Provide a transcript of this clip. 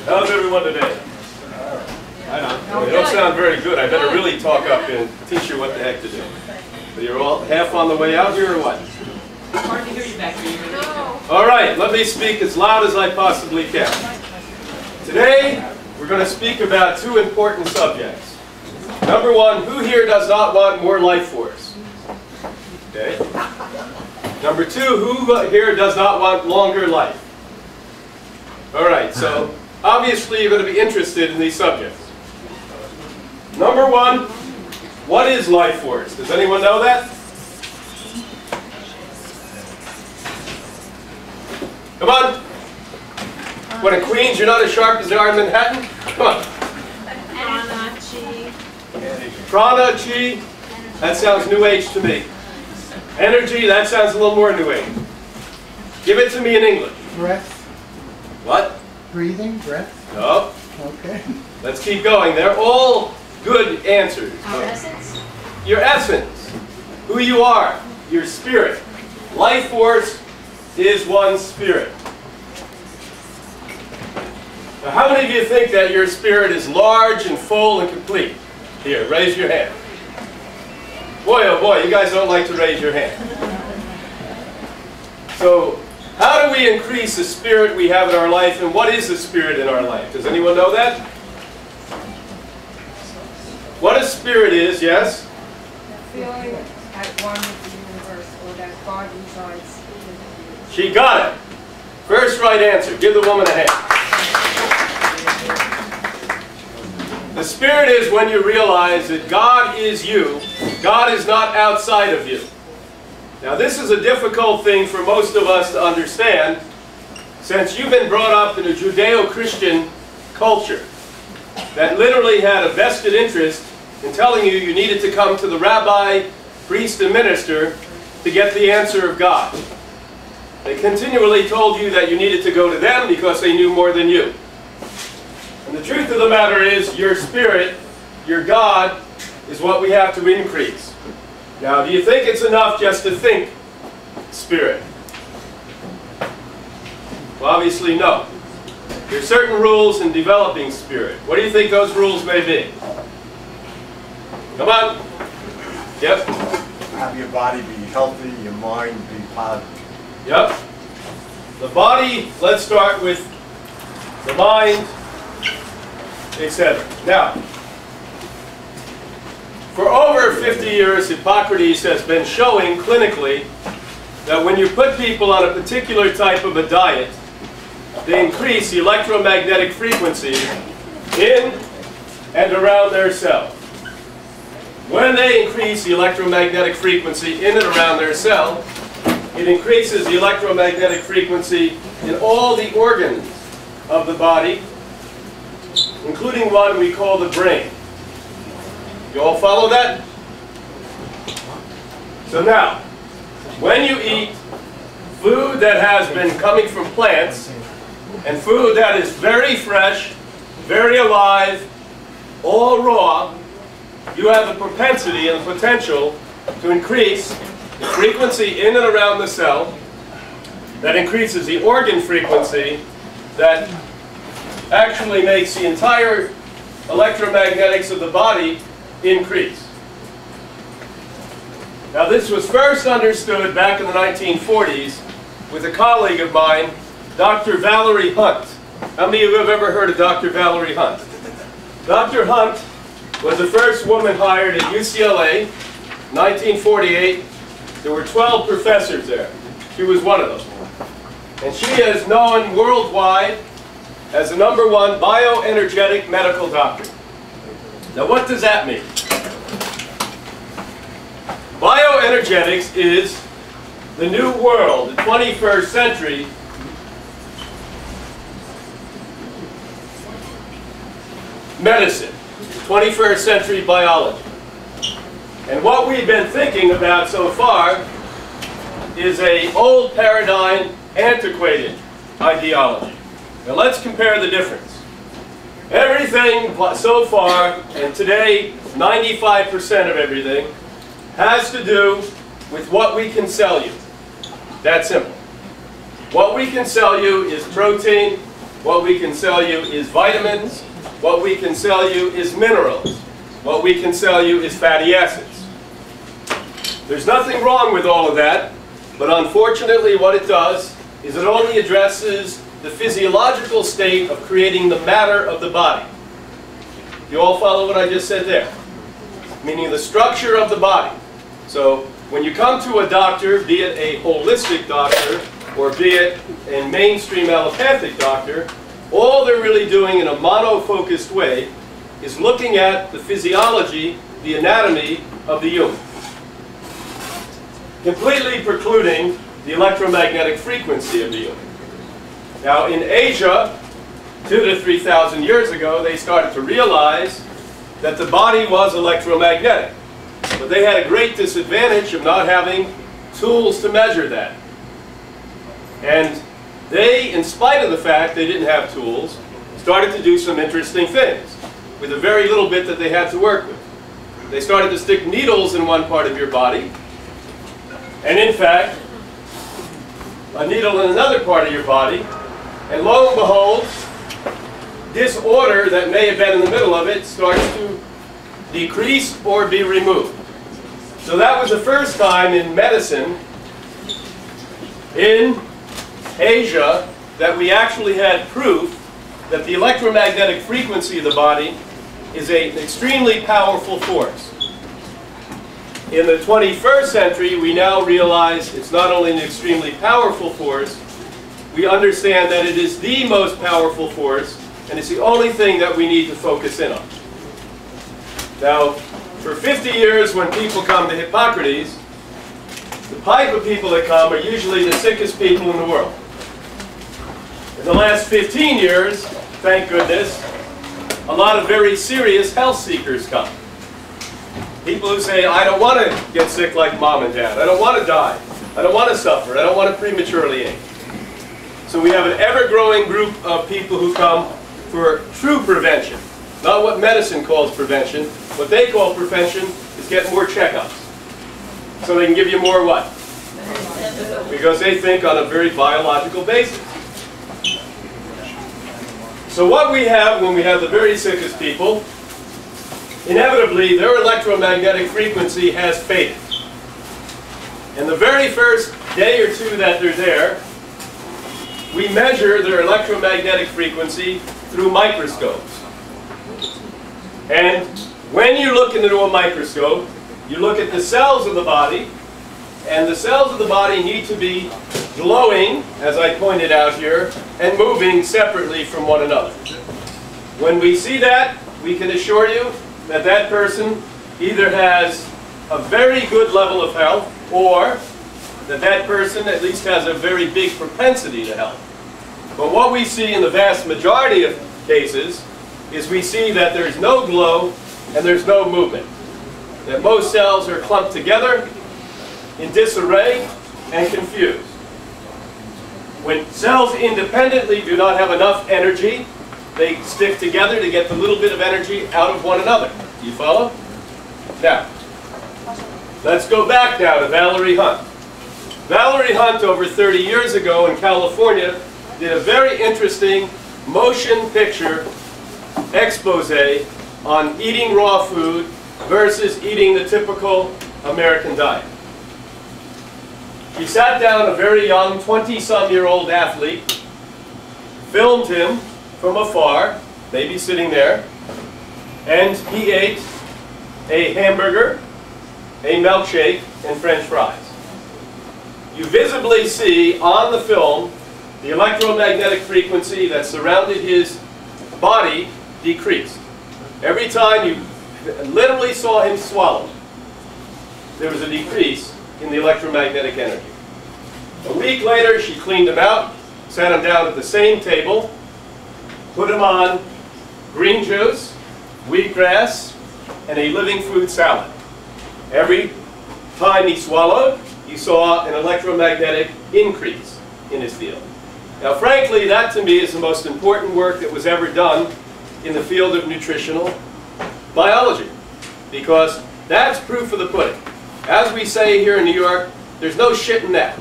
How's everyone today? I know. They don't sound very good. I better really talk up and teach you what the heck to do. So you're all half on the way out here or what? Hard to hear you back here. No. All right, let me speak as loud as I possibly can. Today, we're going to speak about two important subjects. Number one, who here does not want more life force? Okay. Number two, who here does not want longer life? All right, so obviously you're going to be interested in these subjects. Number one, what is life force? Does anyone know that? Come on. What, in Queens, you're not as sharp as they are in Manhattan? Come on. Prana, chi. Prana, chi. That sounds New Age to me. Energy, that sounds a little more New Age. Give it to me in English. Breath. What? Breathing, breath. No. Okay. Let's keep going. They're all good answers. Our essence. Your essence. Who you are. Your spirit. Life force is one spirit. Now, how many of you think that your spirit is large and full and complete? Here, raise your hand. Boy, oh boy, you guys don't like to raise your hand. So, how do we increase the spirit we have in our life, and what is the spirit in our life? Does anyone know that? What a spirit is, yes? Feeling at one with the universe, or that God resides in you. She got it. First right answer. Give the woman a hand. The spirit is when you realize that God is you. God is not outside of you. Now this is a difficult thing for most of us to understand, since you've been brought up in a Judeo-Christian culture that literally had a vested interest in telling you you needed to come to the rabbi, priest, and minister to get the answer of God. They continually told you that you needed to go to them because they knew more than you. And the truth of the matter is, your spirit, your God, is what we have to increase. Now, do you think it's enough just to think spirit? Well, obviously no. There are certain rules in developing spirit. What do you think those rules may be? Come on. Yep. Have your body be healthy, your mind be positive. Yep. The body, let's start with the mind, etc. Now, for over 50 years, Hippocrates has been showing clinically that when you put people on a particular type of a diet, they increase the electromagnetic frequency in and around their cell. When they increase the electromagnetic frequency in and around their cell, it increases the electromagnetic frequency in all the organs of the body, including one we call the brain. You all follow that? So now, when you eat food that has been coming from plants, and food that is very fresh, very alive, all raw, you have the propensity and the potential to increase the frequency in and around the cell. That increases the organ frequency that actually makes the entire electromagnetics of the body increase. Now this was first understood back in the 1940s with a colleague of mine, Dr. Valerie Hunt. How many of you have ever heard of Dr. Valerie Hunt? Dr. Hunt was the first woman hired at UCLA, 1948. There were 12 professors there. She was one of them. And she is known worldwide as the #1 bioenergetic medical doctor. Now what does that mean? Bioenergetics is the new world, the 21st century medicine, 21st century biology. And what we've been thinking about so far is an old paradigm, antiquated ideology. Now let's compare the difference. Everything so far, and today 95% of everything, has to do with what we can sell you. That simple. What we can sell you is protein, What we can sell you is vitamins. What we can sell you is minerals. What we can sell you is fatty acids. There's nothing wrong with all of that, but unfortunately what it does is it only addresses the physiological state of creating the matter of the body. You all follow what I just said there? Meaning the structure of the body. So when you come to a doctor, be it a holistic doctor or be it a mainstream allopathic doctor, all they're really doing in a mono-focused way is looking at the physiology, the anatomy of the human, completely precluding the electromagnetic frequency of the human. Now in Asia, 2,000 to 3,000 years ago, they started to realize that the body was electromagnetic. But they had a great disadvantage of not having tools to measure that. And they, in spite of the fact they didn't have tools, started to do some interesting things with a very little bit that they had to work with. They started to stick needles in one part of your body, and in fact, a needle in another part of your body, and lo and behold, disorder that may have been in the middle of it starts to decrease or be removed. So that was the first time in medicine in Asia that we actually had proof that the electromagnetic frequency of the body is an extremely powerful force. In the 21st century, we now realize it's not only an extremely powerful force, we understand that it is the most powerful force, and it's the only thing that we need to focus in on. Now, for 50 years when people come to Hippocrates, the type of people that come are usually the sickest people in the world. In the last 15 years, thank goodness, a lot of very serious health seekers come. People who say, I don't want to get sick like mom and dad. I don't want to die. I don't want to suffer. I don't want to prematurely age. So we have an ever-growing group of people who come for true prevention. Not what medicine calls prevention. What they call prevention is get more checkups. So they can give you more what? Because they think on a very biological basis. So what we have when we have the very sickest people, inevitably their electromagnetic frequency has faded. And the very first day or two that they're there, we measure their electromagnetic frequency through microscopes. And when you look into a microscope, you look at the cells of the body, and the cells of the body need to be glowing, as I pointed out here, and moving separately from one another. When we see that, we can assure you that that person either has a very good level of health, or that that person at least has a very big propensity to health. But what we see in the vast majority of cases is we see that there's no glow and there's no movement. That most cells are clumped together in disarray and confused. When cells independently do not have enough energy, they stick together to get the little bit of energy out of one another. Do you follow? Now, let's go back now to Valerie Hunt. Valerie Hunt, over 30 years ago in California, did a very interesting motion picture expose on eating raw food versus eating the typical American diet. She sat down a very young 20-some-year-old athlete, filmed him from afar, maybe sitting there, and he ate a hamburger, a milkshake, and French fries. You visibly see on the film the electromagnetic frequency that surrounded his body decreased. Every time you literally saw him swallow, there was a decrease in the electromagnetic energy. A week later, she cleaned him out, sat him down at the same table, put him on green juice, wheatgrass, and a living food salad. Every time he swallowed, you saw an electromagnetic increase in his field. Now, frankly, that to me is the most important work that was ever done in the field of nutritional biology, because that's proof of the pudding. As we say here in New York, there's no shit in that.